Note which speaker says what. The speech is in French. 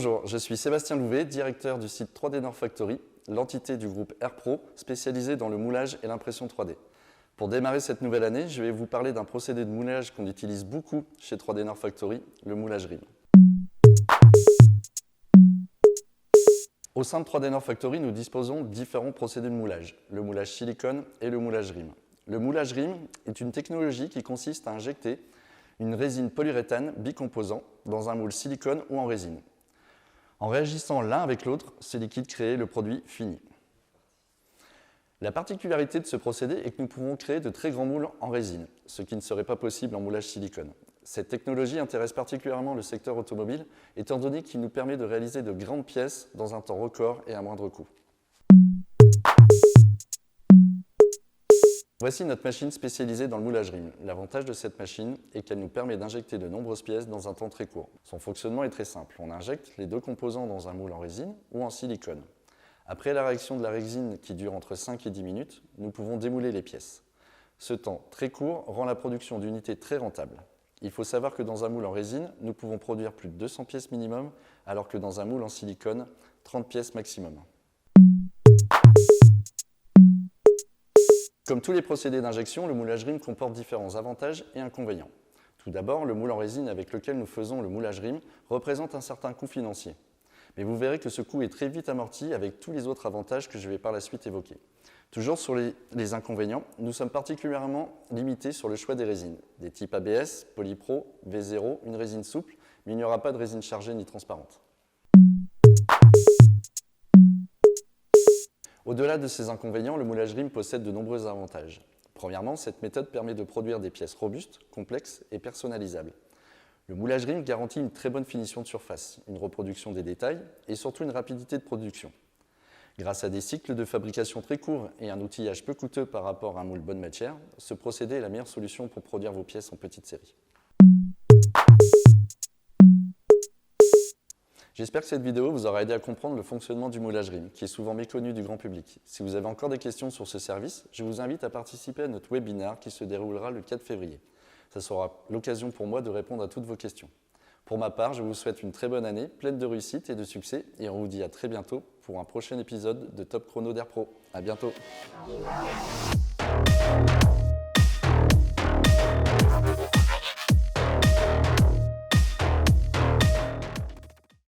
Speaker 1: Bonjour, je suis Sébastien Louvet, directeur du site 3D Nord Factory, l'entité du groupe AirPro spécialisée dans le moulage et l'impression 3D. Pour démarrer cette nouvelle année, je vais vous parler d'un procédé de moulage qu'on utilise beaucoup chez 3D Nord Factory, le moulage RIM. Au sein de 3D Nord Factory, nous disposons de différents procédés de moulage, le moulage silicone et le moulage RIM. Le moulage RIM est une technologie qui consiste à injecter une résine polyuréthane bicomposant dans un moule silicone ou en résine. En réagissant l'un avec l'autre, ce liquide crée le produit fini. La particularité de ce procédé est que nous pouvons créer de très grands moules en résine, ce qui ne serait pas possible en moulage silicone. Cette technologie intéresse particulièrement le secteur automobile, étant donné qu'il nous permet de réaliser de grandes pièces dans un temps record et à moindre coût. Voici notre machine spécialisée dans le moulage RIM. L'avantage de cette machine est qu'elle nous permet d'injecter de nombreuses pièces dans un temps très court. Son fonctionnement est très simple. On injecte les deux composants dans un moule en résine ou en silicone. Après la réaction de la résine qui dure entre 5 et 10 minutes, nous pouvons démouler les pièces. Ce temps très court rend la production d'unités très rentable. Il faut savoir que dans un moule en résine, nous pouvons produire plus de 200 pièces minimum, alors que dans un moule en silicone, 30 pièces maximum. Comme tous les procédés d'injection, le moulage RIM comporte différents avantages et inconvénients. Tout d'abord, le moule en résine avec lequel nous faisons le moulage RIM représente un certain coût financier. Mais vous verrez que ce coût est très vite amorti avec tous les autres avantages que je vais par la suite évoquer. Toujours sur les inconvénients, nous sommes particulièrement limités sur le choix des résines, des types ABS, Polypro, V0, une résine souple, mais il n'y aura pas de résine chargée ni transparente. Au-delà de ces inconvénients, le moulage RIM possède de nombreux avantages. Premièrement, cette méthode permet de produire des pièces robustes, complexes et personnalisables. Le moulage RIM garantit une très bonne finition de surface, une reproduction des détails et surtout une rapidité de production. Grâce à des cycles de fabrication très courts et un outillage peu coûteux par rapport à un moule bonne matière, ce procédé est la meilleure solution pour produire vos pièces en petite série. J'espère que cette vidéo vous aura aidé à comprendre le fonctionnement du moulage RIM, qui est souvent méconnu du grand public. Si vous avez encore des questions sur ce service, je vous invite à participer à notre webinaire qui se déroulera le 4 février. Ce sera l'occasion pour moi de répondre à toutes vos questions. Pour ma part, je vous souhaite une très bonne année, pleine de réussite et de succès, et on vous dit à très bientôt pour un prochain épisode de Top Chrono d'AirPro. À bientôt.